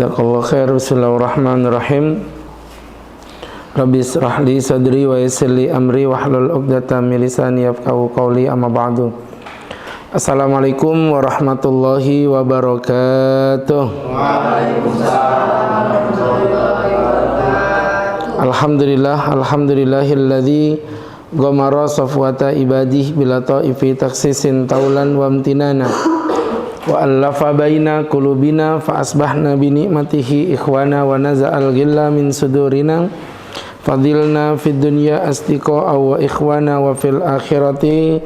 Jazakallah khair. Bismillahirrahmanirrahim. Rabbi israh li sadri wa yassir li amri wahlul 'uqdatam min lisani yafqahu qawli, amma ba'du. Assalamualaikum warahmatullahi wabarakatuh. Alhamdulillahilladzi ghamara safwata ibadih bila ta'ifi taksisin taulan wa amtinana wa allafa baina qulubina fa asbahna bi ni'matihi ikhwana wa naza'al ghilla min sudurina fadilna fid dunya asdiqa'a wa ikhwana wa fil akhirati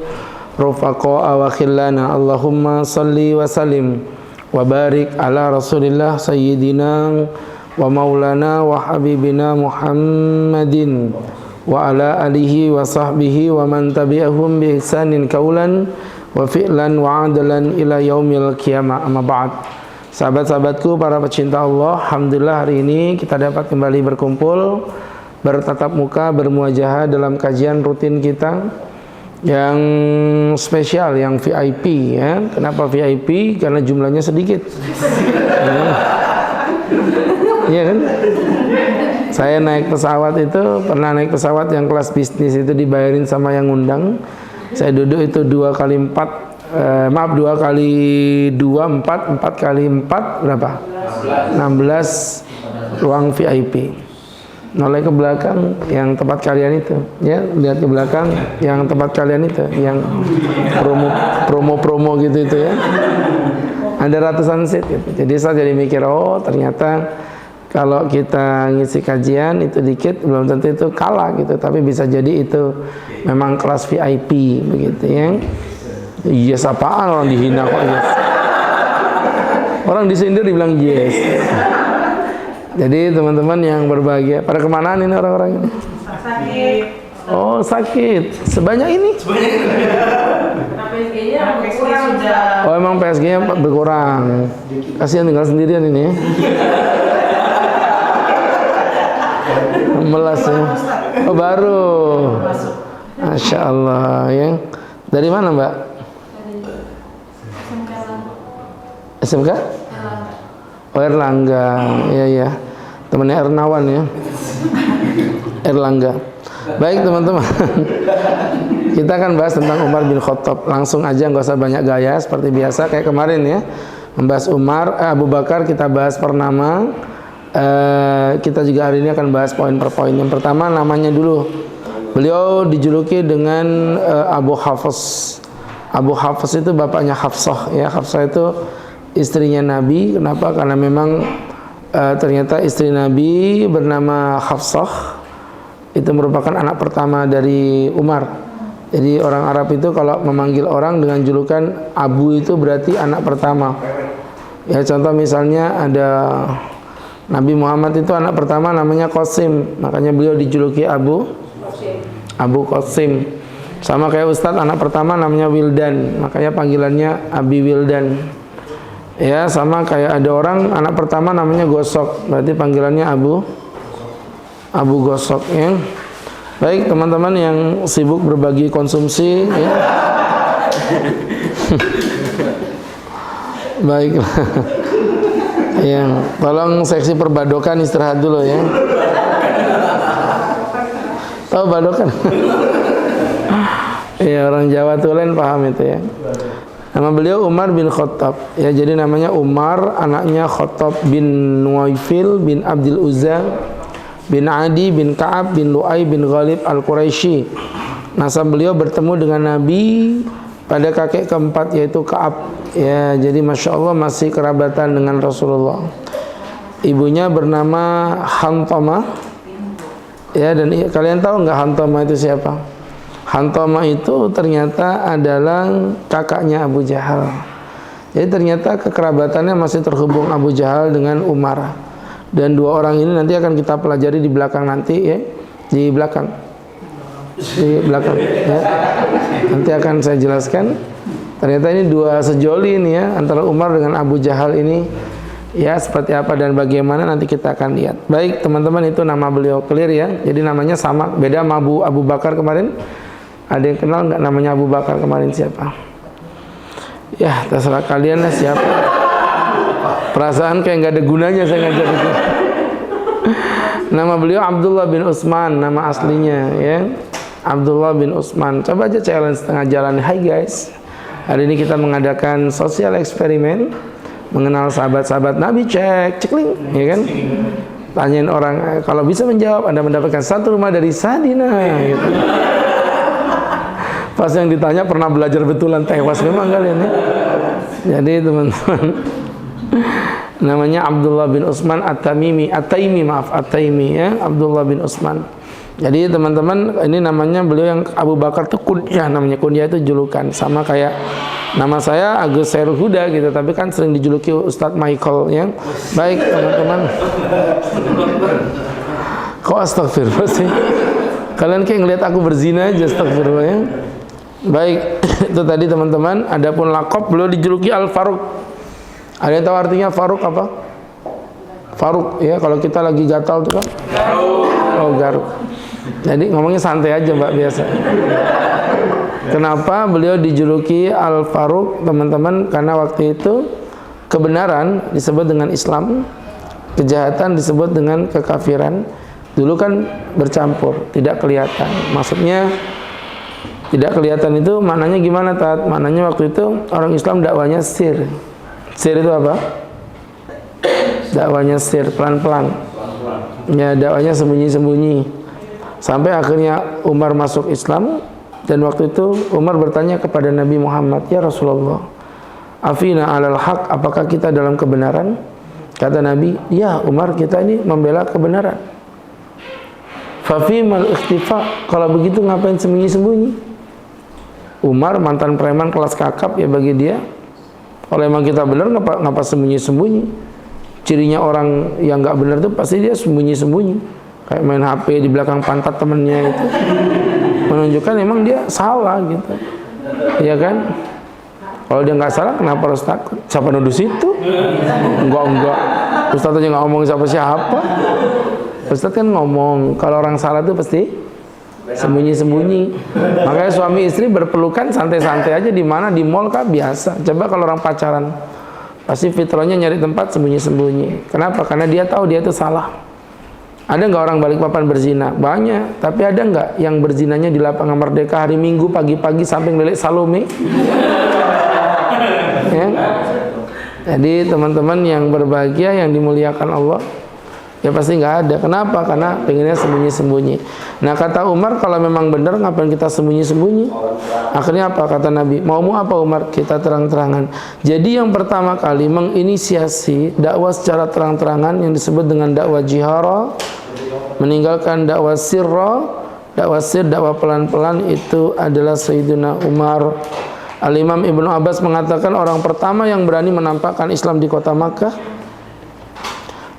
rufaqa'a wa khillana. Allahumma salli wa sallim wa barik ala rasulillah sayyidina wa maulana wa habibina Muhammadin wa ala alihi wa sahbihi wa man tabi'ahum bi ihsanin kaulan wa fi'lan wa adalan ila yaumil qiyamah, amma ba'd. Sahabat-sahabatku, para pecinta Allah, alhamdulillah hari ini kita dapat kembali berkumpul, bertatap muka, bermuajahah dalam kajian rutin kita yang spesial, yang VIP ya. Kenapa VIP? Karena jumlahnya sedikit. Iya kan? Saya naik pesawat itu, pernah naik pesawat yang kelas bisnis itu dibayarin sama yang ngundang. Saya duduk itu 2 kali 4 2 kali 2 4 kali 4 berapa? 16 ruang VIP. Noleh ke belakang yang tempat kalian itu, ya, lihat ke belakang yang tempat kalian itu, yang promo gitu itu ya. Ada ratusan seat gitu. Jadi saya jadi mikir, oh ternyata kalau kita ngisi kajian itu dikit, belum tentu itu kalah gitu, tapi bisa jadi itu memang kelas VIP begitu ya. Yes apaan, orang dihina kok yes. Orang disindir dibilang yes. Jadi teman-teman yang berbahagia, pada kemana ini orang-orang ini? Sakit. Oh sakit, sebanyak ini? PSG-nya sudah. Oh emang PSG-nya berkurang. Kasihan tinggal sendirian ini ya. Melas ya. Oh baru. Masya Allah ya. Dari mana Mbak? SMK? Oh Erlangga. Iya ya. Temannya Ernawan ya. Erlangga. Baik teman-teman. Kita akan bahas tentang Umar bin Khattab. Langsung aja, nggak usah banyak gaya seperti biasa kayak kemarin ya. Membahas Abu Bakar kita bahas per nama. Kita juga hari ini akan bahas poin per poin. Yang pertama namanya dulu. Beliau dijuluki dengan Abu Hafs. Abu Hafs itu bapaknya Hafsah ya. Hafsah itu istrinya Nabi. Kenapa? Karena memang ternyata istri Nabi bernama Hafsah. Itu merupakan anak pertama dari Umar. Jadi orang Arab itu kalau memanggil orang dengan julukan Abu itu berarti anak pertama. Ya contoh misalnya ada Nabi Muhammad itu anak pertama namanya Qasim, makanya beliau dijuluki Abu Qasim. Sama kayak Ustadz anak pertama namanya Wildan, makanya panggilannya Abi Wildan. Ya sama kayak ada orang anak pertama namanya Gosok, berarti panggilannya Abu Gosok ya. Baik teman-teman yang sibuk berbagi konsumsi ya. Baiklah. Yang tolong seksi perbadokan istirahat dulu ya. Tahu badokan? Ya orang Jawa tuh lain paham itu ya. Nama beliau Umar bin Khattab. Ya jadi namanya Umar, anaknya Khattab bin Nuwaifil bin Abdul Uzza bin Adi bin Ka'ab bin Lu'ay bin Ghalib Al-Quraisy. Nasab beliau bertemu dengan Nabi pada kakek keempat yaitu Ka'ab. Ya, jadi Masya Allah masih kerabatan dengan Rasulullah. Ibunya bernama Hantamah. Ya, dan kalian tahu nggak Hantamah itu siapa? Hantamah itu ternyata adalah kakaknya Abu Jahal. Jadi ternyata kekerabatannya masih terhubung Abu Jahal dengan Umar. Dan dua orang ini nanti akan kita pelajari di belakang nanti ya, di belakang ya. Nanti akan saya jelaskan. Ternyata ini dua sejoli ini ya, antara Umar dengan Abu Jahal ini ya, seperti apa dan bagaimana nanti kita akan lihat. Baik teman-teman, itu nama beliau, clear ya. Jadi namanya sama, beda sama Abu Bakar kemarin. Ada yang kenal nggak namanya Abu Bakar kemarin siapa? Ya terserah kalian lah siapa. Perasaan kayak nggak ada gunanya saya ngajar itu. Nama beliau Abdullah bin Utsman, nama aslinya ya. Abdullah bin Utsman. Coba aja challenge tengah jalan. Hai guys, hari ini kita mengadakan sosial eksperimen mengenal sahabat-sahabat Nabi. Cekling, ya kan? Tanyain orang, kalau bisa menjawab Anda mendapatkan satu rumah dari Sadina gitu. Pas yang ditanya pernah belajar betulan, tewas memang kalian ya. Jadi teman-teman, namanya Abdullah bin Utsman At-Taimi ya, Abdullah bin Utsman. Jadi teman-teman, ini namanya beliau yang Abu Bakar itu kunyah, namanya kunyah itu julukan, sama kayak nama saya Agus Sairul Huda gitu, tapi kan sering dijuluki Ustadz Michael ya. Baik teman-teman. Kok astagfirullah sih? Kalian kayak ngeliat aku berzina aja, astagfirullah ya. Baik, itu tadi teman-teman. Adapun lakop beliau dijuluki Al-Faruq. Ada yang tahu artinya Faruq apa? Faruq ya, kalau kita lagi gatal tuh kan? Oh, garuk. Jadi ngomongnya santai aja Mbak, biasa. Kenapa beliau dijuluki Al-Faruq teman-teman? Karena waktu itu kebenaran disebut dengan Islam, kejahatan disebut dengan kekafiran. Dulu kan bercampur, tidak kelihatan. Maksudnya tidak kelihatan itu maknanya gimana, Tat? Maknanya waktu itu orang Islam dakwanya sir. Sir itu apa? Dakwanya sir, pelan-pelan. Ya, dakwanya sembunyi-sembunyi. Sampai akhirnya Umar masuk Islam. Dan waktu itu Umar bertanya kepada Nabi Muhammad, "Ya Rasulullah, afina alal haq, apakah kita dalam kebenaran?" Kata Nabi, "Ya Umar, kita ini membela kebenaran." "Fafimal ikhtifa, kalau begitu ngapain sembunyi-sembunyi?" Umar mantan preman kelas kakap ya bagi dia. Kalau emang kita benar, ngapa sembunyi-sembunyi? Cirinya orang yang nggak benar itu pasti dia sembunyi-sembunyi. Kayak main HP di belakang pantat temennya itu. Menunjukkan emang dia salah gitu, ya kan? Kalau dia nggak salah, kenapa harus takut? Siapa nuduh situ? Enggak. Ustadz aja nggak ngomong siapa-siapa. Ustadz kan ngomong kalau orang salah itu pasti sembunyi-sembunyi. Makanya suami istri berpelukan santai-santai aja di mana, di mall kah biasa. Coba kalau orang pacaran, pasti fitrahnya nyari tempat sembunyi-sembunyi. Kenapa? Karena dia tahu dia itu salah. Ada nggak orang Balikpapan berzina? Banyak. Tapi ada nggak yang berzinanya di lapangan Merdeka hari Minggu pagi-pagi samping Lele Salome? Ya? Jadi teman-teman yang berbahagia, yang dimuliakan Allah, ya pasti nggak ada. Kenapa? Karena pengennya sembunyi-sembunyi. Nah kata Umar, kalau memang benar ngapain kita sembunyi-sembunyi? Akhirnya apa kata Nabi? Maumu apa Umar? Kita terang-terangan. Jadi yang pertama kali menginisiasi dakwah secara terang-terangan yang disebut dengan dakwah jihara, meninggalkan dakwah sirra, dakwah sir, dakwah pelan-pelan, itu adalah Sayyidina Umar. Al-Imam Ibnu Abbas mengatakan orang pertama yang berani menampakkan Islam di kota Makkah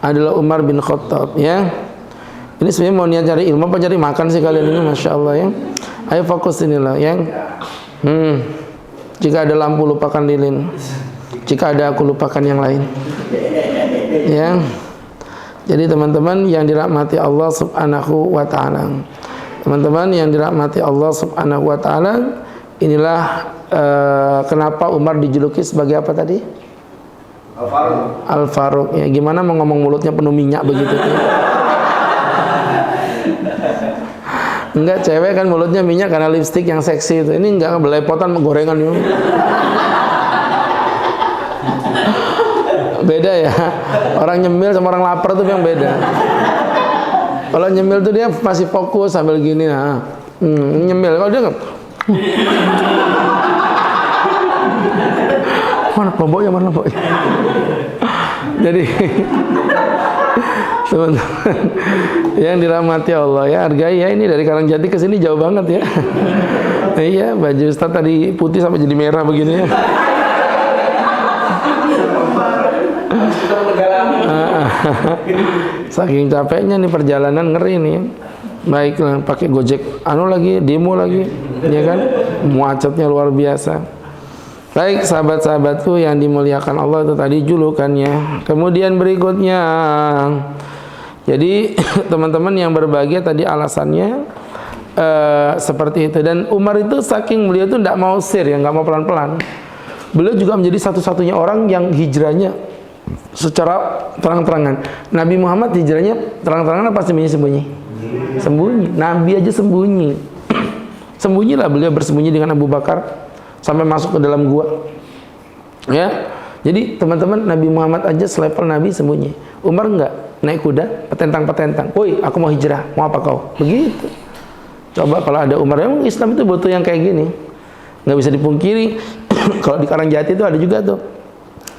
adalah Umar bin Khattab ya. Ini sebenarnya mau niat cari ilmu apa cari makan sih kalian ini, Masya Allah ya. Ayo fokus inilah yang jika ada lampu lupakan lilin, jika ada aku lupakan yang lain ya. Jadi teman-teman yang dirahmati Allah subhanahu wa ta'ala, teman-teman yang dirahmati Allah subhanahu wa ta'ala, inilah kenapa Umar dijuluki sebagai apa tadi? Al-Faruq. Ya, gimana mau ngomong mulutnya penuh minyak begitu? Enggak, cewek kan mulutnya minyak karena lipstik yang seksi itu. Ini enggak, belepotan gorengan itu. Beda ya. Orang nyemil sama orang lapar tuh yang beda. Kalau nyemil tuh dia masih fokus sambil gini, nah. Nyemil. Kalau dia enggak, mana lomboknya. Jadi teman-teman yang dirahmati Allah ya, hargai ya, ini dari Karangjati ke sini jauh banget ya. Iya, baju Ustaz tadi putih sampai jadi merah begini ya. Saking capeknya nih perjalanan, ngeri nih. Baiklah, pakai Gojek lagi, demo lagi, ya kan? Macetnya luar biasa. Baik sahabat-sahabatku yang dimuliakan Allah, itu tadi julukannya. Kemudian berikutnya, jadi teman-teman yang berbahagia tadi alasannya seperti itu. Dan Umar itu saking beliau itu tidak mau sir ya, nggak mau pelan-pelan. Beliau juga menjadi satu-satunya orang yang hijrahnya secara terang-terangan. Nabi Muhammad hijrahnya terang-terangan apa sembunyi-sembunyi? Sembunyi. Nabi aja sembunyi. Sembunyilah beliau bersembunyi dengan Abu Bakar sampai masuk ke dalam gua. Ya. Jadi teman-teman, Nabi Muhammad aja selevel Nabi sembunyi. Umar enggak, naik kuda, petentang-petentang. Woi, aku mau hijrah, mau apa kau? Begitu. Coba kalau ada Umar, emang Islam itu butuh yang kayak gini. Nggak bisa dipungkiri. Kalau di Karangjati itu ada juga tuh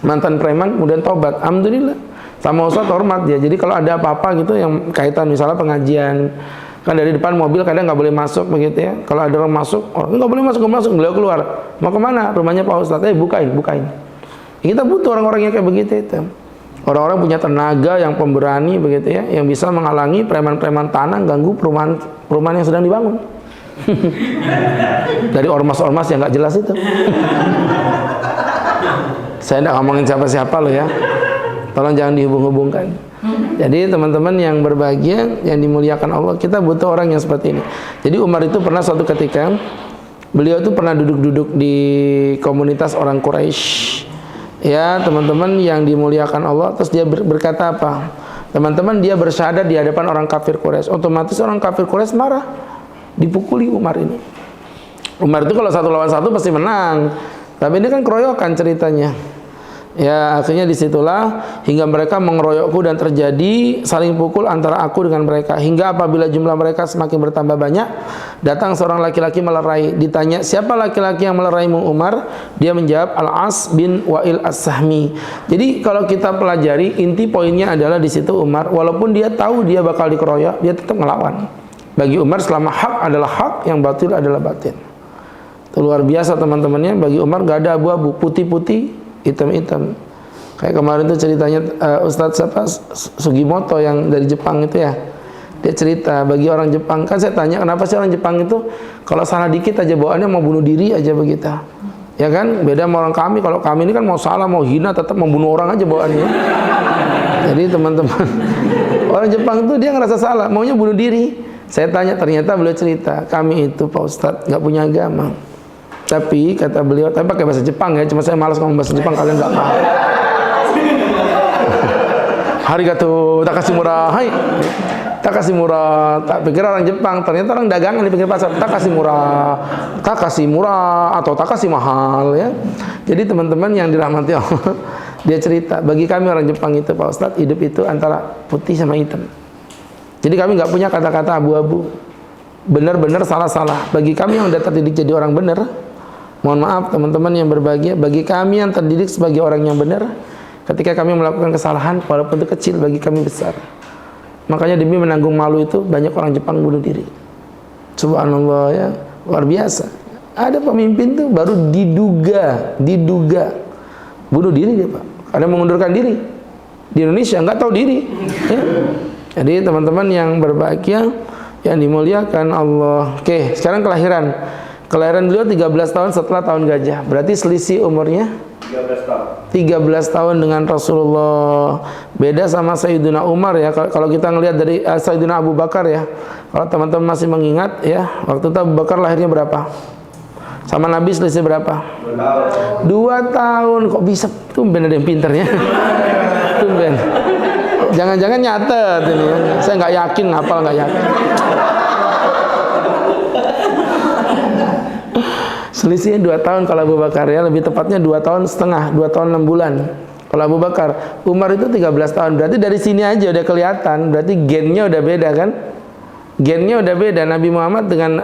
mantan preman kemudian tobat. Alhamdulillah. Sama Ustaz hormat dia. Jadi kalau ada apa-apa gitu yang kaitan misalnya pengajian, kan dari depan mobil kadang nggak boleh masuk begitu ya. Kalau ada orang masuk, oh nggak boleh masuk, beliau keluar. Mau kemana? Rumahnya Pak Ustadz. Bukain. Kita butuh orang-orang yang kayak begitu itu. Orang-orang punya tenaga yang pemberani begitu ya, yang bisa menghalangi preman-preman tanah ganggu perumahan yang sedang dibangun. Dari ormas-ormas yang nggak jelas itu. Saya tidak ngomongin siapa-siapa loh ya. Tolong jangan dihubung-hubungkan. Jadi teman-teman yang berbahagia, yang dimuliakan Allah, kita butuh orang yang seperti ini. Jadi Umar itu pernah suatu ketika, beliau itu pernah duduk-duduk di komunitas orang Quraisy. Ya teman-teman yang dimuliakan Allah, terus dia berkata apa? Teman-teman, dia bersyahadat di hadapan orang kafir Quraisy. Otomatis orang kafir Quraisy marah, dipukuli Umar ini. Umar itu kalau 1 lawan 1 pasti menang, tapi ini kan keroyokan ceritanya. Ya akhirnya disitulah hingga mereka mengeroyokku dan terjadi saling pukul antara aku dengan mereka. Hingga apabila jumlah mereka semakin bertambah banyak, datang seorang laki-laki melerai. Ditanya, siapa laki-laki yang meleraimu Umar? Dia menjawab, Al-As bin Wa'il As-Sahmi. Jadi kalau kita pelajari, inti poinnya adalah di situ Umar, walaupun dia tahu dia bakal dikeroyok, dia tetap ngelawan. Bagi Umar selama hak adalah hak, yang batil adalah batil. Itu luar biasa teman-temannya. Bagi Umar gak ada abu-abu, putih-putih, hitam-hitam. Kayak kemarin tuh ceritanya Ustadz siapa? Sugimoto yang dari Jepang itu ya. Dia cerita bagi orang Jepang, kan saya tanya kenapa sih orang Jepang itu kalau salah dikit aja bawaannya mau bunuh diri aja begitu. Ya kan? Beda sama orang kami, kalau kami ini kan mau salah, mau hina tetap membunuh orang aja bawaannya. Jadi teman-teman, orang Jepang itu dia ngerasa salah, maunya bunuh diri. Saya tanya, ternyata beliau cerita, kami itu Pak Ustadz nggak punya agama. Tapi kata beliau, tapi pakai bahasa Jepang ya, cuma saya malas ngomong bahasa Jepang, kalian nggak paham. Arigato, takashimura, hai. Takashimura, tak pikir orang Jepang, ternyata orang dagangan di pinggir pasar. Takashimura atau Takashi mahal ya. Jadi teman-teman yang dirahmati Allah, dia cerita, bagi kami orang Jepang itu Pak Ustadz, hidup itu antara putih sama hitam. Jadi kami nggak punya kata-kata abu-abu, benar-benar salah-salah. Bagi kami yang udah terdidik jadi orang benar, mohon maaf teman-teman yang berbahagia, bagi kami yang terdidik sebagai orang yang benar, ketika kami melakukan kesalahan, walaupun itu kecil, bagi kami besar. Makanya demi menanggung malu itu, banyak orang Jepang bunuh diri. Subhanallah ya, luar biasa. Ada pemimpin tuh baru diduga bunuh diri dia Pak, karena mengundurkan diri. Di Indonesia nggak tahu diri. Ya. Jadi teman-teman yang berbahagia, yang dimuliakan Allah. Oke, sekarang kelahiran. Kelahiran beliau 13 tahun setelah tahun gajah. Berarti selisih umurnya 13 tahun. 13 tahun dengan Rasulullah. Beda sama Sayyidina Umar ya. Kalau kita ngelihat dari Sayyidina Abu Bakar ya. Kalau teman-teman masih mengingat ya, waktu itu Abu Bakar lahirnya berapa? Sama Nabi selisih berapa? 2 tahun. 2 tahun. Kok bisa? Tumben ada yang pinternya. Tumben. Jangan-jangan nyatet ini ya. Saya nggak yakin, ngapal nggak yakin. Selisihnya 2 tahun kalau Abu Bakar ya, lebih tepatnya 2 tahun setengah, 2 tahun 6 bulan. Kalau Abu Bakar, Umar itu 13 tahun. Berarti dari sini aja udah kelihatan, berarti gennya udah beda kan? Gennya udah beda. Nabi Muhammad dengan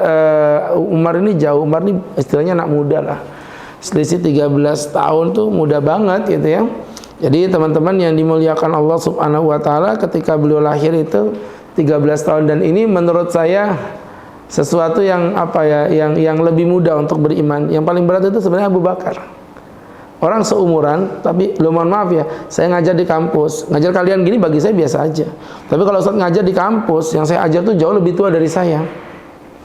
Umar ini jauh. Umar ini istilahnya anak muda lah. Selisih 13 tahun tuh muda banget gitu ya. Jadi teman-teman yang dimuliakan Allah Subhanahu wa taala, ketika beliau lahir itu 13 tahun, dan ini menurut saya sesuatu yang apa ya, yang lebih mudah untuk beriman. Yang paling berat itu sebenarnya Abu Bakar. Orang seumuran, tapi lo mohon maaf ya, saya ngajar di kampus, ngajar kalian gini bagi saya biasa aja. Tapi kalau Ustaz ngajar di kampus, yang saya ajar tuh jauh lebih tua dari saya.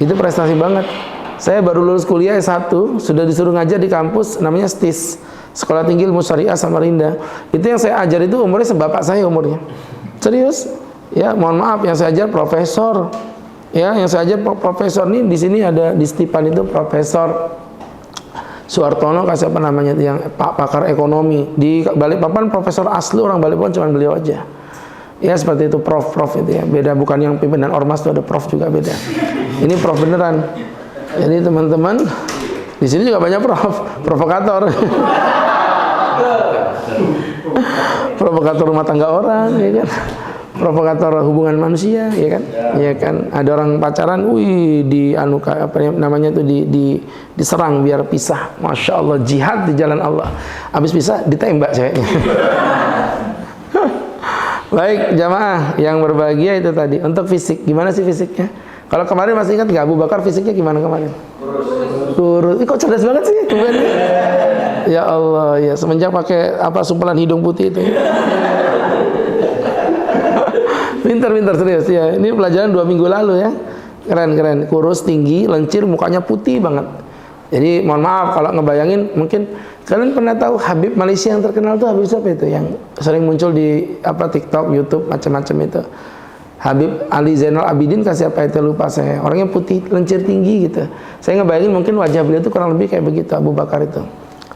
Itu prestasi banget. Saya baru lulus kuliah S1, sudah disuruh ngajar di kampus, namanya STIS, Sekolah Tinggi Ilmu Syariah Samarinda. Itu yang saya ajar itu umurnya sebapak saya umurnya. Serius? Ya, mohon maaf, yang saya ajar profesor. Ya, yang saya ajar profesor nih di sini ada di Stipan itu Profesor Suartono kasih apa namanya itu yang pakar ekonomi. Di Balikpapan Profesor asli orang Balikpapan cuma beliau aja. Ya seperti itu prof itu ya. Beda, bukan yang pimpinan ormas itu ada prof juga, beda. Ini prof beneran. Jadi teman-teman di sini juga banyak provokator. Provokator rumah tangga orang, ya kan? Provokator hubungan manusia, ya kan? Ya kan? Ada orang pacaran, apa namanya itu diserang biar pisah. Masya Allah, jihad di jalan Allah. Habis pisah ditembak ceweknya. Baik, jamaah yang berbahagia itu tadi. Untuk fisik, gimana sih fisiknya? Kalau kemarin masih ingat nggak Abu Bakar fisiknya gimana kemarin? Kurus. Kok cerdas banget sih? Ya Allah, ya semenjak pakai apa sumpelan hidung putih itu. Pintar serius ya. Ini pelajaran 2 minggu lalu ya. Keren. Kurus, tinggi, lencir, mukanya putih banget. Jadi mohon maaf kalau ngebayangin, mungkin kalian pernah tahu Habib Malaysia yang terkenal tuh Habib siapa itu yang sering muncul di TikTok, YouTube, macam-macam itu. Habib Ali Zainal Abidin kasih apa itu lupa saya. Orangnya putih, lencir, tinggi gitu. Saya ngebayangin mungkin wajah beliau itu kurang lebih kayak begitu Abu Bakar itu.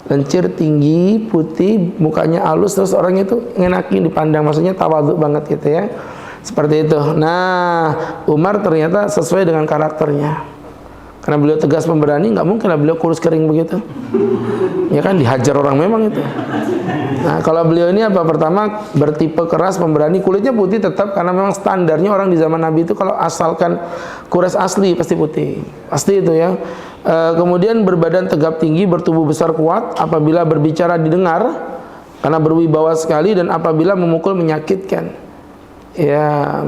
Lencir, tinggi, putih, mukanya halus, terus orangnya itu ngenakin dipandang, maksudnya tawadhu banget gitu ya. Seperti itu. Nah, Umar ternyata sesuai dengan karakternya. Karena beliau tegas pemberani, nggak mungkin lah beliau kurus kering begitu. Ya kan, dihajar orang memang itu. Nah, kalau beliau ini apa? Pertama, bertipe keras, pemberani, kulitnya putih tetap, karena memang standarnya orang di zaman Nabi itu kalau asalkan Quraisy asli pasti putih. Pasti itu ya. Kemudian berbadan tegap tinggi, bertubuh besar kuat, apabila berbicara didengar, karena berwibawa sekali, dan apabila memukul menyakitkan. Ya,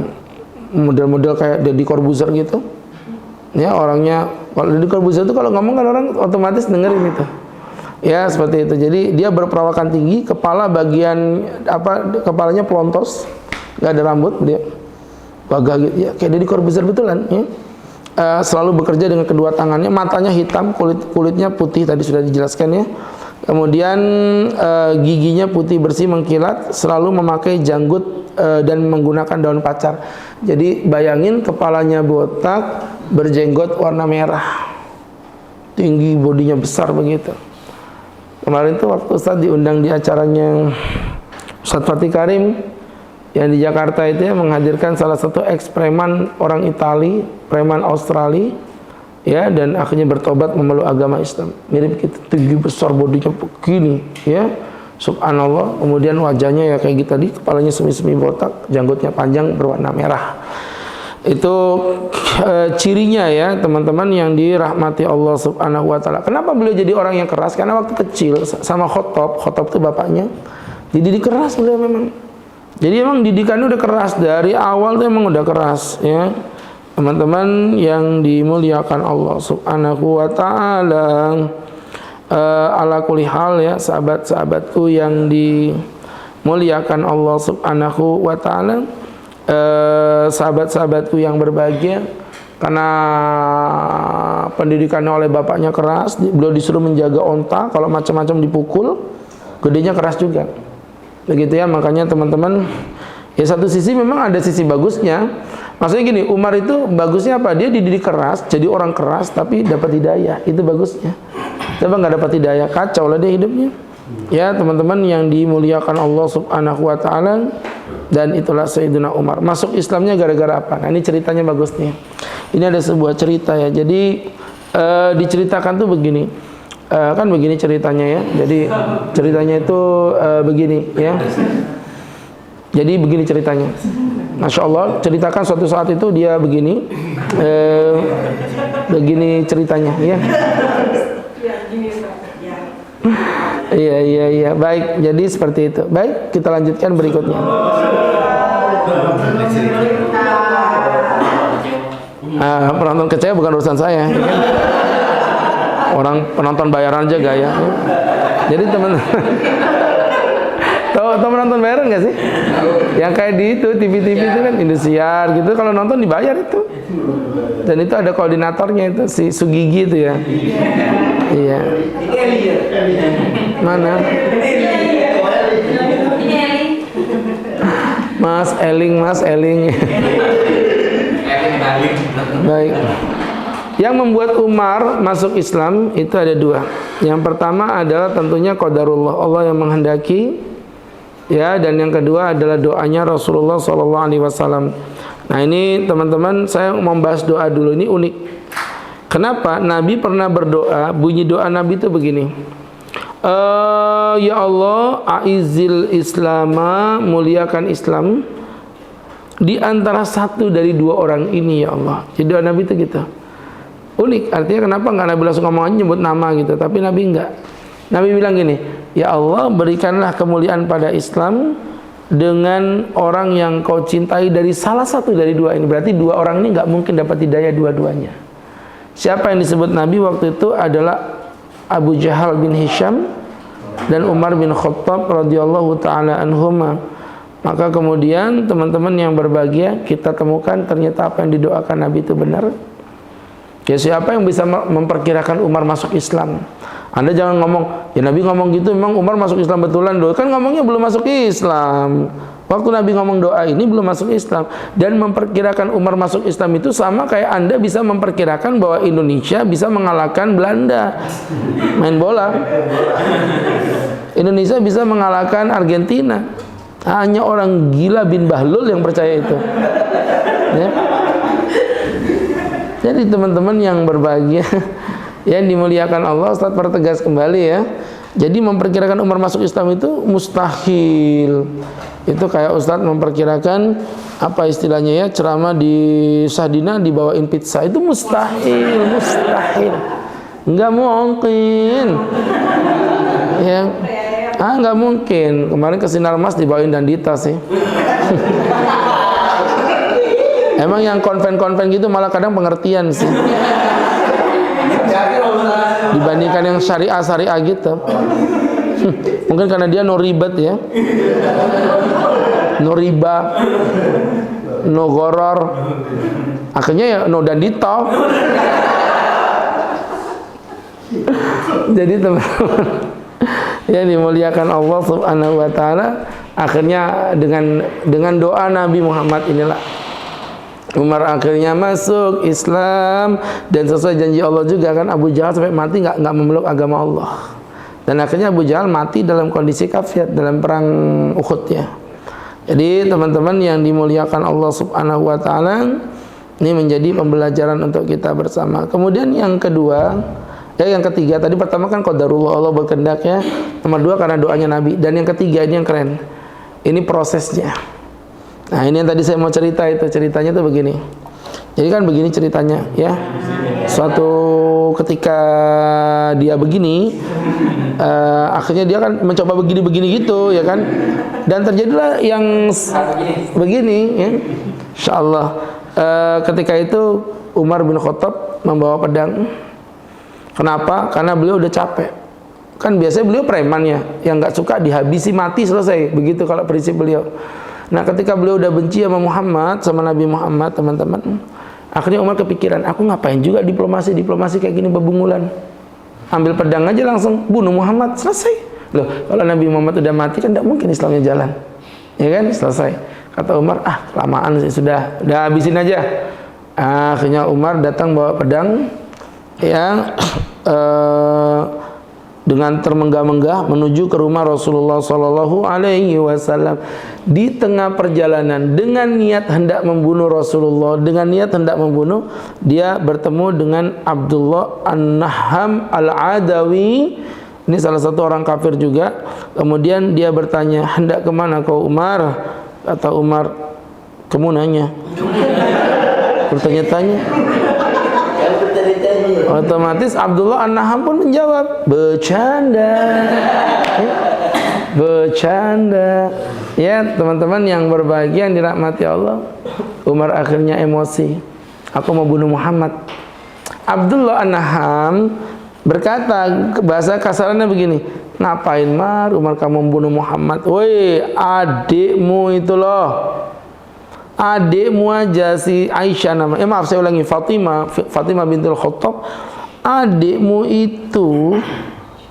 model-model kayak Deddy Corbuzier gitu. Ya, orangnya kalau Deddy Corbuzier itu kalau ngomong kan orang otomatis dengerin itu. Ya, seperti itu. Jadi dia berperawakan tinggi, kepala bagian kepalanya pelontos, nggak ada rambut dia. Gagah gitu. Ya, kayak Deddy Corbuzier betulan, ya. Selalu bekerja dengan kedua tangannya, matanya hitam, kulitnya putih tadi sudah dijelaskan ya. Kemudian giginya putih bersih mengkilat, selalu memakai janggut dan menggunakan daun pacar. Jadi bayangin kepalanya botak, berjenggot warna merah, tinggi, bodinya besar begitu. Kemarin tuh waktu Ustaz diundang di acaranya Ustaz Fatih Karim yang di Jakarta itu ya, menghadirkan salah satu ex-preman orang Itali, preman Australia ya, dan akhirnya bertobat memeluk agama Islam. Mirip gitu, tinggi besar, bodinya begini ya. Subhanallah, kemudian wajahnya ya kayak gitu tadi, kepalanya semi-semi botak, janggutnya panjang berwarna merah. Itu cirinya ya teman-teman yang dirahmati Allah Subhanahu wa taala. Kenapa beliau jadi orang yang keras? Karena waktu kecil sama Khattab itu bapaknya dididik keras beliau memang. Jadi emang didikannya udah keras dari awal tuh emang udah keras ya. Teman-teman yang dimuliakan Allah Subhanahu wa taala. Ala kulli hal ya, sahabat-sahabatku yang dimuliakan Allah Subhanahu wa taala, sahabat-sahabatku yang berbahagia, karena pendidikannya oleh bapaknya keras, beliau disuruh menjaga onta, kalau macam-macam dipukul, gedenya keras juga. Begitu ya, makanya teman-teman, ya satu sisi memang ada sisi bagusnya. Maksudnya gini, Umar itu bagusnya apa? Dia dididik keras, jadi orang keras tapi dapat hidayah, itu bagusnya. Coba nggak dapat hidayah, kacau lah dia hidupnya. Ya teman-teman yang dimuliakan Allah Subhanahu wa taala, dan itulah Sayyidina Umar. Masuk Islamnya gara-gara apa? Nah, ini ceritanya bagus nih. Ini ada sebuah cerita ya. Jadi diceritakan tuh begini. Kan begini ceritanya ya. Jadi ceritanya itu begini ya. Jadi begini ceritanya. Masya Allah, ceritakan suatu saat itu dia begini. Begini ceritanya ya. Iya. Baik, jadi seperti itu. Baik, kita lanjutkan berikutnya. Penonton kecewa bukan urusan saya. Orang penonton bayaran aja gaya. Jadi teman-teman, tahu penonton bayaran nggak sih? Yang kayak di itu TV-TV itu kan Indosiar gitu. Kalau nonton dibayar itu. Dan itu ada koordinatornya itu si Sugigi itu ya. Iya. Mana? Mas Eling. Baik. Yang membuat Umar masuk Islam itu ada dua. Yang pertama adalah tentunya qadarullah, Allah yang menghendaki. Ya, dan yang kedua adalah doanya Rasulullah SAW. Nah ini teman-teman, saya membahas doa dulu, ini unik. Kenapa? Nabi pernah berdoa, bunyi doa Nabi itu begini. Ya Allah, aizil islama, muliakan Islam di antara satu dari dua orang ini ya Allah. Jadi doa Nabi itu gitu. Unik, artinya kenapa nggak Nabi langsung ngomong aja nyebut nama gitu, tapi Nabi enggak. Nabi bilang gini, ya Allah berikanlah kemuliaan pada Islam dengan orang yang kau cintai dari salah satu dari dua ini. Berarti dua orang ini nggak mungkin dapat hidayah dua-duanya. Siapa yang disebut Nabi waktu itu adalah Abu Jahal bin Hisham dan Umar bin Khattab radhiyallahu taala anhuma. Maka kemudian teman-teman yang berbahagia, kita temukan ternyata apa yang didoakan Nabi itu benar. Ya siapa yang bisa memperkirakan Umar masuk Islam? Anda jangan ngomong, ya Nabi ngomong gitu memang Umar masuk Islam betulan doa. Kan ngomongnya belum masuk Islam. Waktu Nabi ngomong doa ini belum masuk Islam. Dan memperkirakan Umar masuk Islam itu sama kayak Anda bisa memperkirakan bahwa Indonesia bisa mengalahkan Belanda main bola. Indonesia bisa mengalahkan Argentina. Hanya orang gila bin Bahlul yang percaya itu. Ya. Jadi teman-teman yang berbahagia, yang dimuliakan Allah, Ustaz pertegas kembali ya. Jadi memperkirakan Umar masuk Islam itu mustahil. Itu kayak Ustaz memperkirakan apa istilahnya ya, ceramah di Sahdina dibawain pizza, itu mustahil, mustahil. Enggak mungkin. Ya. Enggak mungkin. Kemarin ke Sinar Mas dibawain Dandita sih. Emang yang konven-konven gitu malah kadang pengertian sih dibandingkan yang syariah-syariah gitu. Mungkin karena dia no ribet ya, no riba, no goror, akhirnya ya no dandito. Jadi teman-teman yang dimuliakan Allah Subhanahu wa taala, akhirnya dengan doa Nabi Muhammad inilah Umar akhirnya masuk Islam, dan sesuai janji Allah juga kan, Abu Jahal sampai mati nggak memeluk agama Allah, dan akhirnya Abu Jahal mati dalam kondisi kafir dalam perang Uhud ya. Jadi teman-teman yang dimuliakan Allah Subhanahu wa taala, ini menjadi pembelajaran untuk kita bersama. Kemudian yang kedua, yang ketiga, tadi pertama kan qadarullah, Allah berkehendak ya. Nomor dua karena doanya Nabi, dan yang ketiga ini yang keren. Ini prosesnya. Nah ini yang tadi saya mau cerita, itu ceritanya tuh begini. Jadi kan begini ceritanya ya. Suatu ketika dia begini, akhirnya dia kan mencoba begini-begini gitu ya kan. Dan terjadilah yang begini ya. Insyaallah ketika itu Umar bin Khattab membawa pedang. Kenapa? Karena beliau udah capek. Kan biasanya beliau preman ya, yang nggak suka dihabisi mati selesai. Begitu kalau prinsip beliau. Nah ketika beliau udah benci sama Muhammad, sama Nabi Muhammad teman-teman, akhirnya Umar kepikiran, aku ngapain juga diplomasi kayak gini bebungulan. Ambil pedang aja langsung bunuh Muhammad, selesai. Loh kalau Nabi Muhammad udah mati kan tidak mungkin Islamnya jalan. Ya kan, selesai. Kata Umar, kelamaan sih, udah habisin aja. Akhirnya Umar datang bawa pedang yang dengan termenggah-menggah menuju ke rumah Rasulullah Sallallahu Alaihi Wasallam. Di tengah perjalanan dengan niat hendak membunuh Rasulullah, dengan niat hendak membunuh, dia bertemu dengan Abdullah An-Nahham Al-Adawi. Ini salah satu orang kafir juga. Kemudian dia bertanya, hendak kemana kau Umar? Kata Umar, kamu nanya. Bertanya-tanya. Otomatis Abdullah An-Nahham pun menjawab, bercanda ya. Bercanda ya teman-teman yang berbahagia, yang dirahmati Allah. Umar akhirnya emosi, aku mau bunuh Muhammad. Abdullah An-Nahham berkata, bahasa kasarannya begini, ngapain Mar, Umar kamu membunuh Muhammad? Woi adikmu itu loh, adikmu aja si Aisyah namanya, maaf saya ulangi, Fatimah bintul Khattab, adikmu itu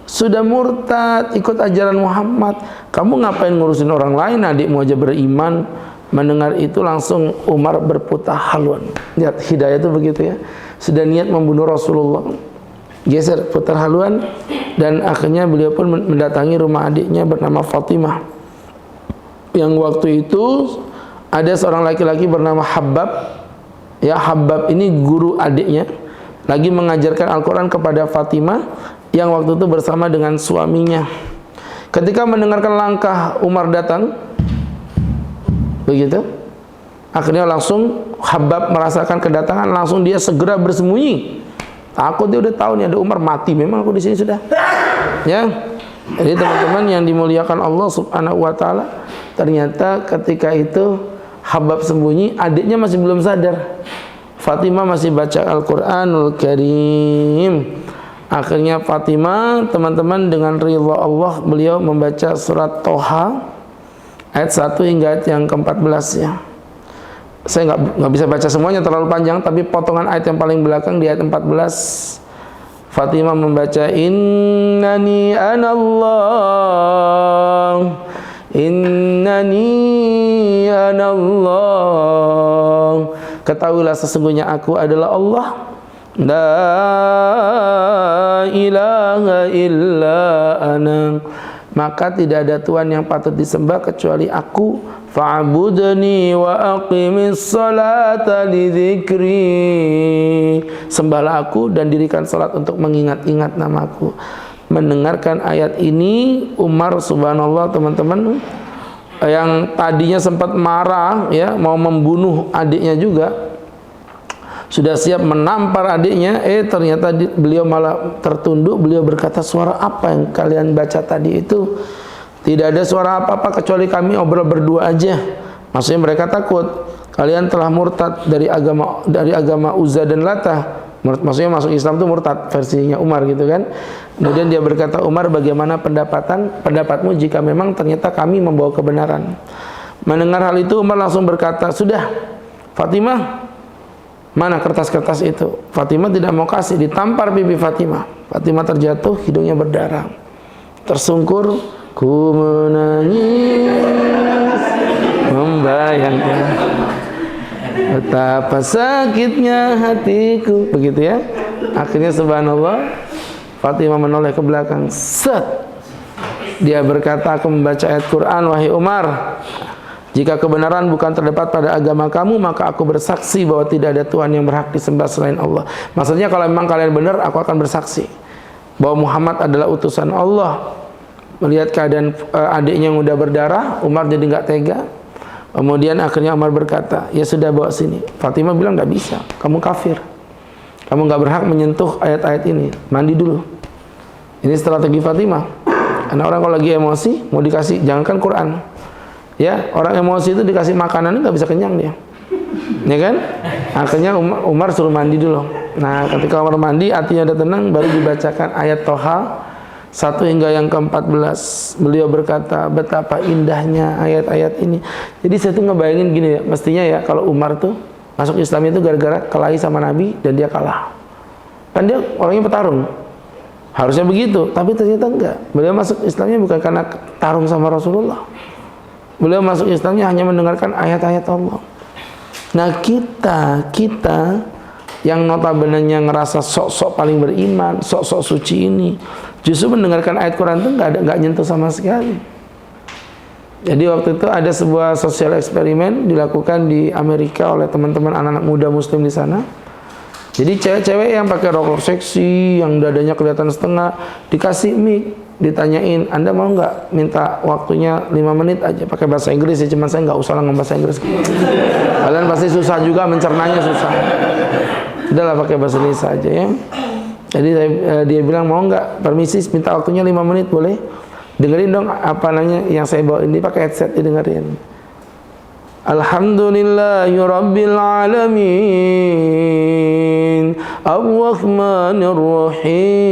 sudah murtad ikut ajaran Muhammad. Kamu ngapain ngurusin orang lain, adikmu aja beriman. Mendengar itu langsung Umar berputar haluan. Lihat hidayah itu begitu ya. Sudah niat membunuh Rasulullah, geser putar haluan, dan akhirnya beliau pun mendatangi rumah adiknya bernama Fatimah. Yang waktu itu ada seorang laki-laki bernama Habbab. Ya, Habbab ini guru adiknya, lagi mengajarkan Al-Quran kepada Fatimah yang waktu itu bersama dengan suaminya. Ketika mendengarkan langkah Umar datang, begitu, akhirnya langsung Habbab merasakan kedatangan, langsung dia segera bersembunyi. Takut, dia udah tahu nih ada Umar, mati memang aku di sini sudah. Ya, jadi teman-teman yang dimuliakan Allah Subhanahu Wa Taala, ternyata ketika itu Habbab sembunyi, adiknya masih belum sadar. Fatimah masih baca Al-Quranul Karim. Akhirnya Fatimah, teman-teman, dengan ridha Allah, beliau membaca surat Toha ayat 1 hingga ayat yang ke-14 ya. Saya nggak bisa baca semuanya, terlalu panjang, tapi potongan ayat yang paling belakang di ayat 14, Fatimah membaca innani anallah, innani anallah, ketahuilah sesungguhnya aku adalah Allah, la ilaha illa ana, maka tidak ada Tuhan yang patut disembah kecuali aku, fa'budni wa aqimis salata li dzikri, sembahlah aku dan dirikan salat untuk mengingat-ingat namaku. Mendengarkan ayat ini, Umar subhanallah teman-teman, yang tadinya sempat marah ya, mau membunuh adiknya juga, sudah siap menampar adiknya, ternyata beliau malah tertunduk. Beliau berkata, suara apa yang kalian baca tadi itu? Tidak ada suara apa-apa kecuali kami obrol berdua aja. Maksudnya mereka takut kalian telah murtad dari agama Uzza dan Latah. Maksudnya masuk Islam itu murtad, versinya Umar gitu kan. Kemudian dia berkata, Umar, bagaimana pendapatmu jika memang ternyata kami membawa kebenaran? Mendengar hal itu Umar langsung berkata, sudah Fatimah, mana kertas-kertas itu? Fatimah tidak mau kasih, ditampar pipi Fatimah. Fatimah terjatuh, hidungnya berdarah, tersungkur, ku menangis membayangkan betapa sakitnya hatiku, begitu ya. Akhirnya subhanallah, Fatimah menoleh ke belakang, set, dia berkata, aku membaca ayat Quran, wahai Umar, jika kebenaran bukan terdapat pada agama kamu, maka aku bersaksi bahwa tidak ada Tuhan yang berhak disembah selain Allah. Maksudnya kalau memang kalian benar, aku akan bersaksi bahwa Muhammad adalah utusan Allah. Melihat keadaan adiknya yang udah berdarah, Umar jadi nggak tega. Kemudian akhirnya Umar berkata, ya sudah, bawa sini. Fatimah bilang, nggak bisa, kamu kafir, kamu nggak berhak menyentuh ayat-ayat ini, mandi dulu. Ini strategi Fatimah. Karena orang kalau lagi emosi mau dikasih, jangankan Quran ya, orang emosi itu dikasih makanan nggak bisa kenyang dia, ya kan. Akhirnya Umar suruh mandi dulu. Nah, ketika Umar mandi, hatinya udah tenang, baru dibacakan ayat Toha 1 hingga yang ke-14. Beliau berkata, betapa indahnya ayat-ayat ini. Jadi saya tuh ngebayangin gini ya, mestinya ya kalau Umar tuh masuk Islam itu gara-gara kelahi sama Nabi dan dia kalah. Kan dia orangnya petarung, harusnya begitu, tapi ternyata enggak. Beliau masuk Islamnya bukan karena tarung sama Rasulullah. Beliau masuk Islamnya hanya mendengarkan ayat-ayat Allah. Nah, kita yang notabene-nya ngerasa sok-sok paling beriman, sok-sok suci ini, justru mendengarkan ayat Quran itu nggak nyentuh sama sekali. Jadi waktu itu ada sebuah sosial eksperimen dilakukan di Amerika oleh teman-teman anak-anak muda Muslim di sana. Jadi cewek-cewek yang pakai rok seksi, yang dadanya kelihatan setengah, dikasih mic, ditanyain, Anda mau nggak minta waktunya 5 menit aja pakai bahasa Inggris ya, cuman saya nggak usah ngomong bahasa Inggris. Kalian pasti susah juga mencernanya, susah. Udahlah pakai bahasa Indonesia aja ya. Jadi dia bilang, mau nggak permisi minta waktunya 5 menit, boleh? Dengerin dong apa namanya yang saya bawa ini, pakai headset didengerin. Alhamdulillahi Rabbil Alamin Ar-Rahmanir Rahim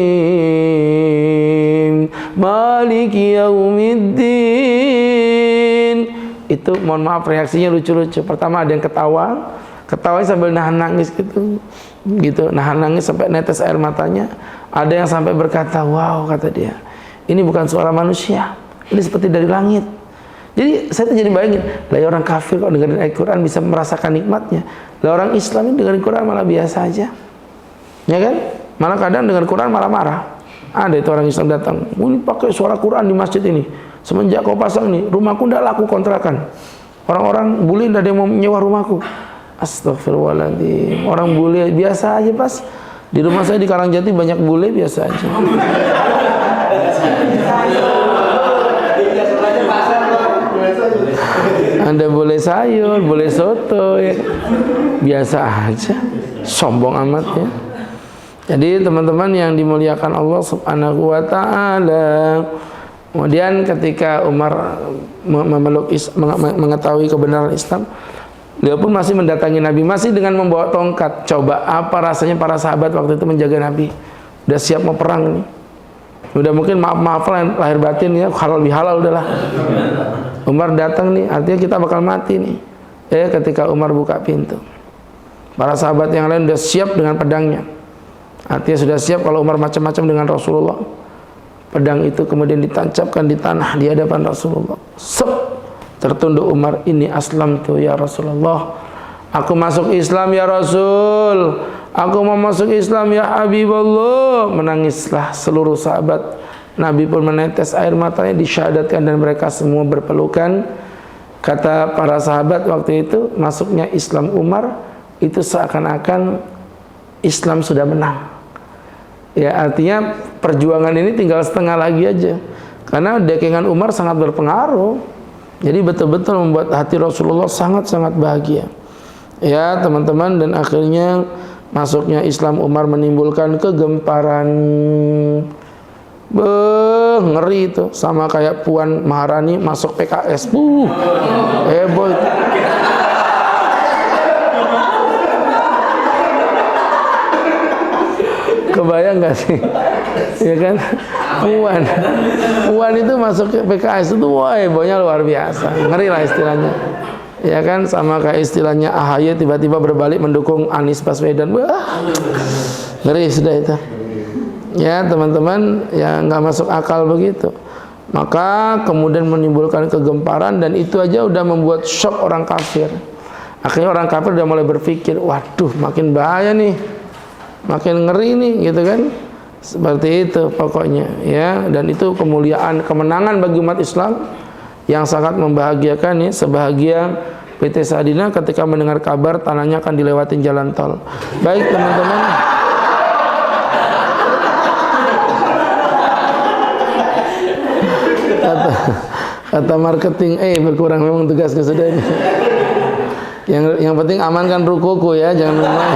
Maliki Yaumiddin. Itu mohon maaf reaksinya lucu-lucu. Pertama ada yang ketawa sambil nahan nangis gitu, nahan nangis sampai netes air matanya. Ada yang sampai berkata, wow, kata dia, ini bukan suara manusia, ini seperti dari langit. Jadi saya tuh jadi bayangin, lah ya orang kafir kok dengerin ayat Quran bisa merasakan nikmatnya. Lah orang Islam ini dengerin Quran malah biasa aja. Ya kan? Malah kadang dengar Quran malah marah. Ada itu orang Islam datang, ini pakai suara Quran di masjid ini. Semenjak kau pasang nih, rumahku ndak laku kontrakan. Orang-orang bule ndak ada yang mau nyewa rumahku. Astagfirullahaladzim. Orang bule biasa aja pas. Di rumah saya di Karangjati banyak bule biasa aja. Anda boleh sayur, boleh soto ya. Biasa aja. Sombong amat ya. Jadi teman-teman yang dimuliakan Allah Subhanahu wa taala. Kemudian ketika Umar mengetahui kebenaran Islam, dia pun masih mendatangi Nabi, masih dengan membawa tongkat. Coba apa rasanya para sahabat waktu itu menjaga Nabi? Udah siap mau perang nih. Udah mungkin maaf lahir batin ya, halal bihalal udahlah. Umar datang nih, artinya kita bakal mati nih. Ketika Umar buka pintu, para sahabat yang lain udah siap dengan pedangnya. Artinya sudah siap kalau Umar macam-macam dengan Rasulullah. Pedang itu kemudian ditancapkan di tanah di hadapan Rasulullah. Tertunduk Umar, ini aslamtu ya Rasulullah. Aku masuk Islam ya Rasul. Aku mau masuk Islam ya Habibullah. Menangislah seluruh sahabat. Nabi pun menetes air matanya, disyahadatkan dan mereka semua berpelukan. Kata para sahabat waktu itu, masuknya Islam Umar itu seakan-akan Islam sudah menang. Ya, artinya perjuangan ini tinggal setengah lagi aja. Karena dekengan Umar sangat berpengaruh. Jadi betul-betul membuat hati Rasulullah sangat-sangat bahagia. Ya, teman-teman, dan akhirnya masuknya Islam Umar menimbulkan kegemparan. Ngeri itu, sama kayak Puan Maharani masuk PKS. Heboh itu. Kebayang gak sih? Ya kan? Puan itu masuk ke PKS itu wah hebohnya luar biasa. Ngeri lah istilahnya. Ya kan, sama kayak istilahnya AHY tiba-tiba berbalik mendukung Anies Baswedan. Wah, ngeri sudah itu. Ya teman-teman, ya nggak masuk akal begitu. Maka kemudian menimbulkan kegemparan dan itu aja udah membuat shock orang kafir. Akhirnya orang kafir udah mulai berpikir, waduh makin bahaya nih, makin ngeri nih, gitu kan? Seperti itu pokoknya, ya. Dan itu kemuliaan, kemenangan bagi umat Islam yang sangat membahagiakan ya, sebahagia PT Saadina ketika mendengar kabar tanahnya akan dilewatin jalan tol. Baik teman-teman. Kata marketing, berkurang memang tugasnya sudah ini. Yang penting amankan rukuku ya, jangan main.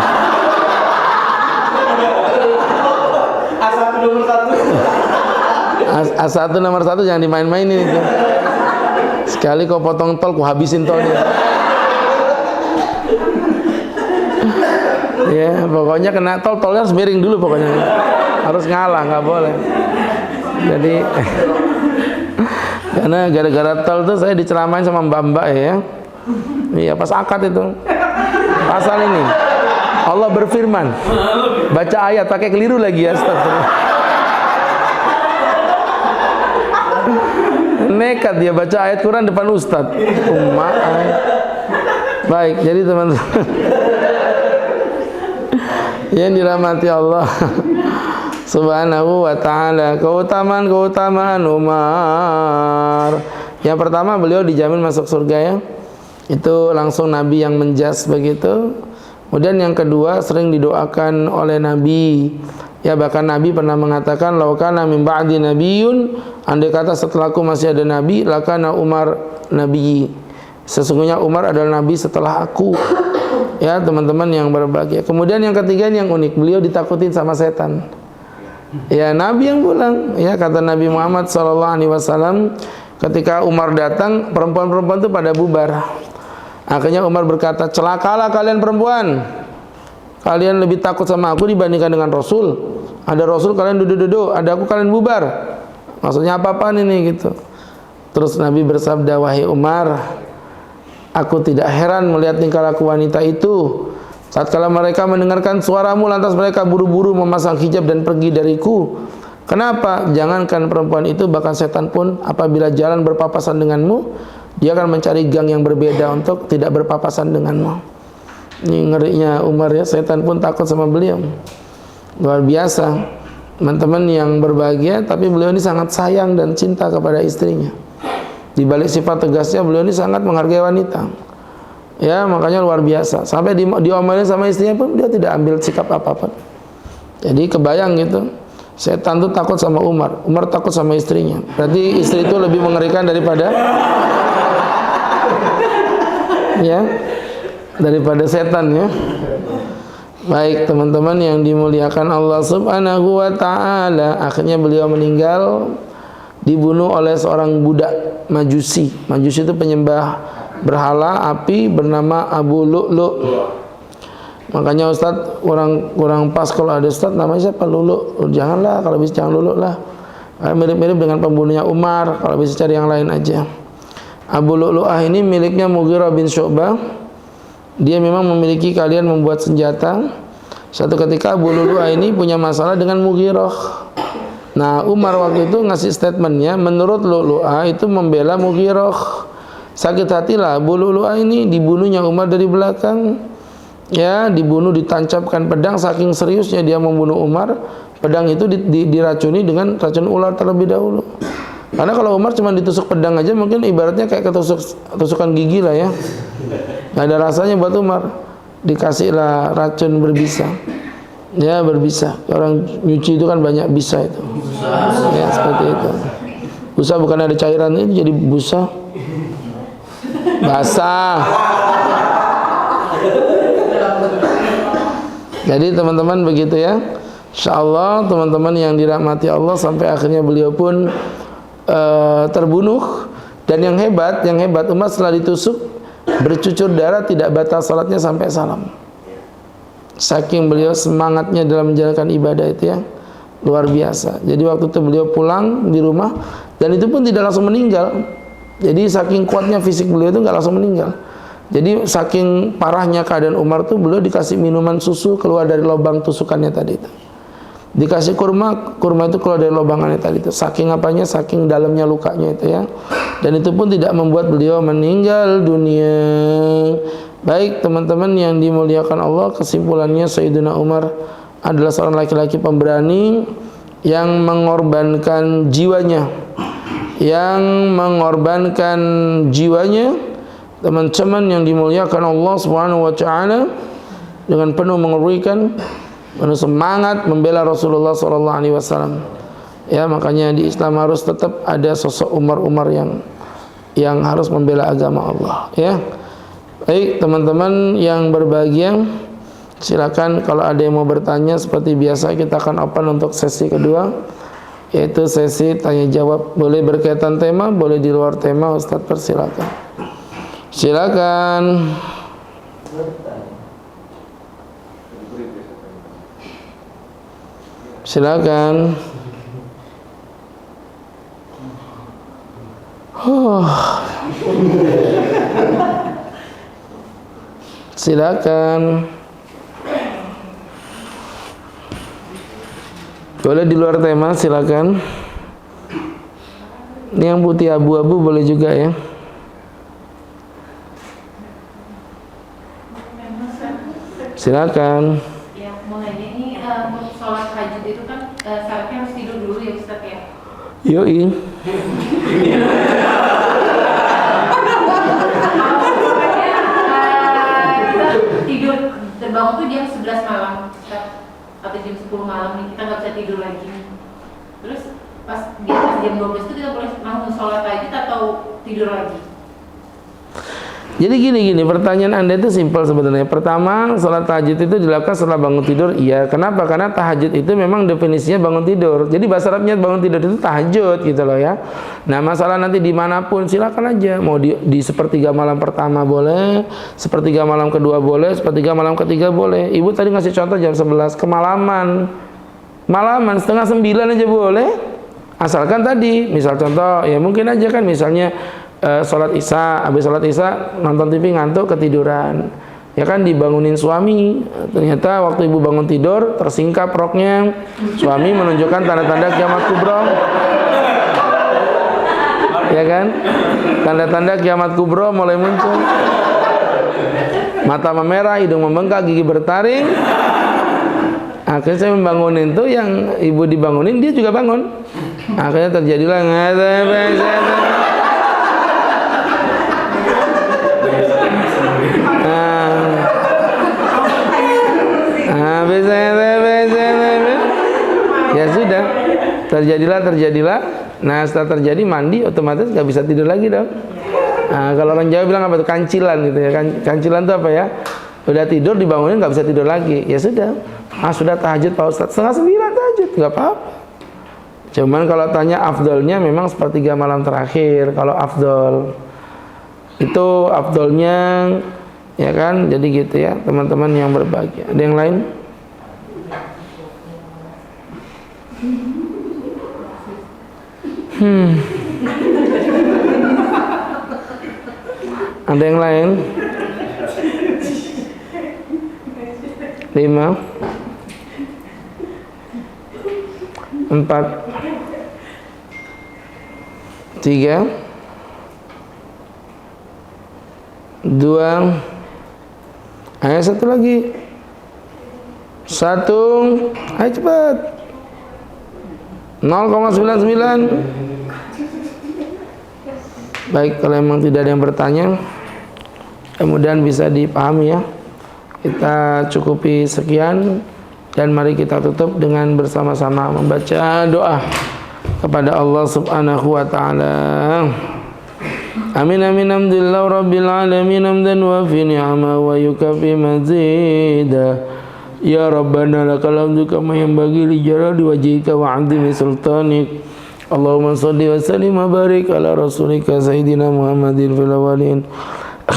A1 nomor 1 jangan dimain-mainin itu. Sekali kau potong tol, ku habisin tolnya. Ya, pokoknya kena tolnya harus miring dulu pokoknya. Harus ngalah, nggak boleh. Jadi karena gara-gara tol tuh saya diceramain sama mbak-mbak ya. Iya, pas akad itu. Pasal ini. Allah berfirman. Baca ayat pakai keliru lagi ya, astagfirullah. Nekat dia baca ayat Quran depan ustadz. Baik, jadi teman-teman yang dirahmati Allah Subhanahu wa ta'ala, keutamaan Umar. Yang pertama, beliau dijamin masuk surga ya. Itu langsung Nabi yang menjas begitu. Kemudian yang kedua, sering didoakan oleh Nabi. Ya, bahkan Nabi pernah mengatakan, "Lau kana min ba'di nabiyyun," andai kata setelahku masih ada nabi, lakana Umar nabi. Sesungguhnya Umar adalah nabi setelah aku. Ya, teman-teman yang berbahagia. Kemudian yang ketiga yang unik, beliau ditakutin sama setan. Ya, Nabi yang pulang. Ya, kata Nabi Muhammad SAW, ketika Umar datang, perempuan-perempuan itu pada bubar. Akhirnya Umar berkata, celakalah kalian perempuan. Kalian lebih takut sama aku dibandingkan dengan Rasul. Ada Rasul kalian duduk-duduk, ada aku kalian bubar. Maksudnya apa-apaan ini gitu. Terus Nabi bersabda, wahai Umar, aku tidak heran melihat tingkah laku wanita itu. Tatkala mereka mendengarkan suaramu, lantas mereka buru-buru memasang hijab dan pergi dariku. Kenapa? Jangankan perempuan itu, bahkan setan pun apabila jalan berpapasan denganmu, Dia akan mencari gang yang berbeda untuk tidak berpapasan denganmu. Ini ngerinya Umar ya, setan pun takut sama beliau. Luar biasa. Teman-teman yang berbahagia, tapi beliau ini sangat sayang dan cinta kepada istrinya. Di balik sifat tegasnya, beliau ini sangat menghargai wanita. Ya, makanya luar biasa. Sampai diomelin sama istrinya pun dia tidak ambil sikap apa-apa. Jadi kebayang gitu. Setan tuh takut sama Umar. Umar takut sama istrinya. Berarti istri itu lebih mengerikan daripada ya, daripada setan ya. Baik teman-teman yang dimuliakan Allah Subhanahu wa taala, akhirnya beliau meninggal dibunuh oleh seorang budak Majusi. Majusi itu penyembah berhala api bernama Abu Lu'lu'. Makanya Ustadz kurang pas kalau ada Ustadz namanya siapa Lu'lu'. Janganlah, kalau bisa jangan Lu'lu' lah. Mirip-mirip dengan pembunuhnya Umar, kalau bisa cari yang lain aja. Abu Lu'lu'ah ini miliknya Mughirah bin Syu'bah. Dia memang memiliki keahlian membuat senjata. Suatu ketika Abu Lu'lu'ah ini punya masalah dengan Mughirah. Nah, Umar waktu itu ngasih statementnya, menurut Lu'lu'ah itu membela Mughirah. Sakit hatilah Abu Lu'lu'ah ini, dibunuhnya Umar dari belakang. Ya, dibunuh, ditancapkan pedang, saking seriusnya dia membunuh Umar. Pedang itu diracuni dengan racun ular terlebih dahulu. Karena kalau Umar cuma ditusuk pedang aja mungkin ibaratnya kayak tusukan gigi lah ya. Nggak ada rasanya buat Umar. Dikasihlah racun berbisa. Ya, berbisa. Orang nyuci itu kan banyak bisa itu. Ya, seperti itu. Busa bukan ada cairan itu jadi busa. Basah. Jadi teman-teman begitu ya. Insyaallah teman-teman yang dirahmati Allah, sampai akhirnya beliau pun terbunuh. Dan yang hebat Umar setelah ditusuk bercucur darah, tidak batal salatnya sampai salam. Saking beliau semangatnya dalam menjalankan ibadah itu ya, luar biasa. Jadi waktu itu beliau pulang di rumah, dan itu pun tidak langsung meninggal. Jadi saking kuatnya fisik beliau itu nggak langsung meninggal. Jadi saking parahnya keadaan Umar tuh, beliau dikasih minuman susu keluar dari lubang tusukannya tadi itu. Dikasih kurma itu keluar dari lubangannya tadi itu. Saking apanya? Saking dalamnya lukanya itu ya. Dan itu pun tidak membuat beliau meninggal dunia. Baik teman-teman yang dimuliakan Allah, kesimpulannya Sayyidina Umar adalah seorang laki-laki pemberani yang mengorbankan jiwanya. Teman-teman yang dimuliakan Allah Subhanahu wa taala, dengan penuh mengerikan, penuh semangat membela Rasulullah SAW. Ya, makanya di Islam harus tetap ada sosok Umar yang harus membela agama Allah. Ya, baik teman-teman yang berbahagia, silakan kalau ada yang mau bertanya. Seperti biasa kita akan open untuk sesi kedua, yaitu sesi tanya jawab. Boleh berkaitan tema, boleh di luar tema. Ustadz persilakan. Silakan. Silakan. Silakan. Boleh di luar tema, silakan. Ini yang putih abu-abu boleh juga ya. Silakan. Ya, mulainya ini untuk sholat tahajud itu kan syaratnya harus tidur dulu ya Ustaz ya. Yoi. Kita tidur terbangun tuh jam 11 malam Ustaz, atau jam 10 malam nih, kita nggak bisa tidur lagi. Terus pas di atas jam 12 itu kita boleh langsung sholat tahajud atau tidur lagi? Jadi gini, pertanyaan Anda itu simpel sebenarnya. Pertama, sholat tahajud itu dilakukan setelah bangun tidur. Iya, kenapa? Karena tahajud itu memang definisinya bangun tidur. Jadi bahasa Arabnya bangun tidur itu tahajud gitu loh ya. Nah, masalah nanti dimanapun silakan aja. Mau di sepertiga malam pertama boleh, sepertiga malam kedua boleh, sepertiga malam ketiga boleh. Ibu tadi ngasih contoh jam 11 kemalaman. Malaman setengah 9 aja boleh. Asalkan tadi, misal contoh, ya mungkin aja kan misalnya sholat isya, habis sholat isya nonton TV ngantuk ketiduran, ya kan dibangunin suami, ternyata waktu ibu bangun tidur tersingkap roknya, suami menunjukkan tanda-tanda kiamat kubra. Ya kan? Tanda-tanda kiamat kubro mulai muncul. Mata memerah, hidung membengkak, gigi bertaring. Akhirnya saya membangunin tuh, yang ibu dibangunin dia juga bangun. Akhirnya terjadilah ya sudah, terjadilah. Nah, setelah terjadi mandi, otomatis nggak bisa tidur lagi dong. Nah, kalau orang Jawa bilang apa tuh, kancilan gitu ya. Kancilan itu apa ya? Udah tidur dibangunin nggak bisa tidur lagi. Ya sudah. Sudah tahajud Pak Ustadz, 8:30 tahajud, nggak apa-apa. Cuman kalau tanya afdolnya memang sepertiga malam terakhir. Kalau afdol itu afdolnya, ya kan? Jadi gitu ya, teman-teman yang berbahagia. Ada yang lain? Ada yang lain? 5 4 3 2. Ayo satu lagi. 1. Ayo cepat. 0,99. Baik, kalau memang tidak ada yang bertanya, kemudian bisa dipahami ya. Kita cukupi sekian, dan mari kita tutup dengan bersama-sama membaca doa kepada Allah Subhanahu wa taala. Amin amin hamdulillah rabbil alamin hamdan wa fi ni'ama wa yukafi mazida. Ya Rabbana lakal hamdu kama yanbaghi li jalali wajhika wa 'azimi sultanik. Allahumma shalli wa sallim wa barik ala rasulika sayyidina Muhammadin fil awwalin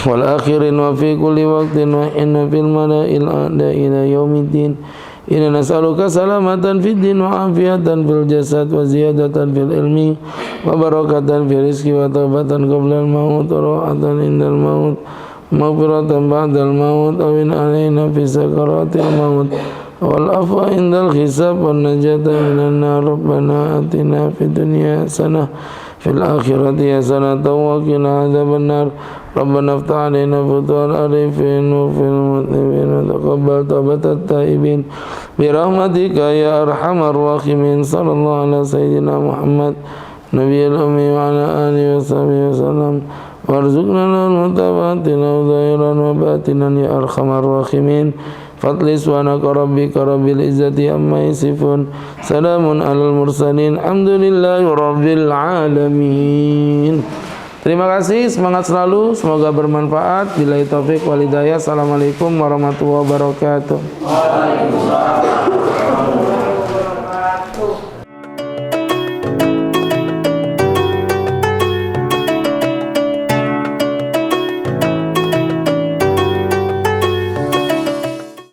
wal akhirin wa fi kulli waqtin wa inna fil mala'il a'la ila yaumiddin. Inna nas'aluka salamatan fid din wa afiatan fil jasad wa ziyadatan fil ilmi wa barakatan fil rizqi wa taubatan qabla al maut wa rahatan indal maut maghfiratan ba'dal maut awin alaina fi sakaratil maut wal afwa indal hisab wan najata minan nar. Rabbana atina fid dunya hasanah fil akhirati hasanah wa qina adzaban nar. Rabbana iftah 'alaina futuhal arifin wa fil mutaqin wa taqabbal tawbatat taibin bi rahmatika ya arhamar rahimin. Sallallahu ala sayyidina Muhammad nabiyil ummi wa ala alihi wa sahbihi wasallam. Warzuqna al-mutaba'atina zahiran wa batinan ya arhamar rahimin. Fadli subhanaka rabbika rabbil izzati amma yasifun. Salamun alal mursalin. Alhamdulillahi rabbil alamin. Terima kasih, semangat selalu, semoga bermanfaat. Billahi taufik wal hidayah. Assalamualaikum warahmatullahi wabarakatuh.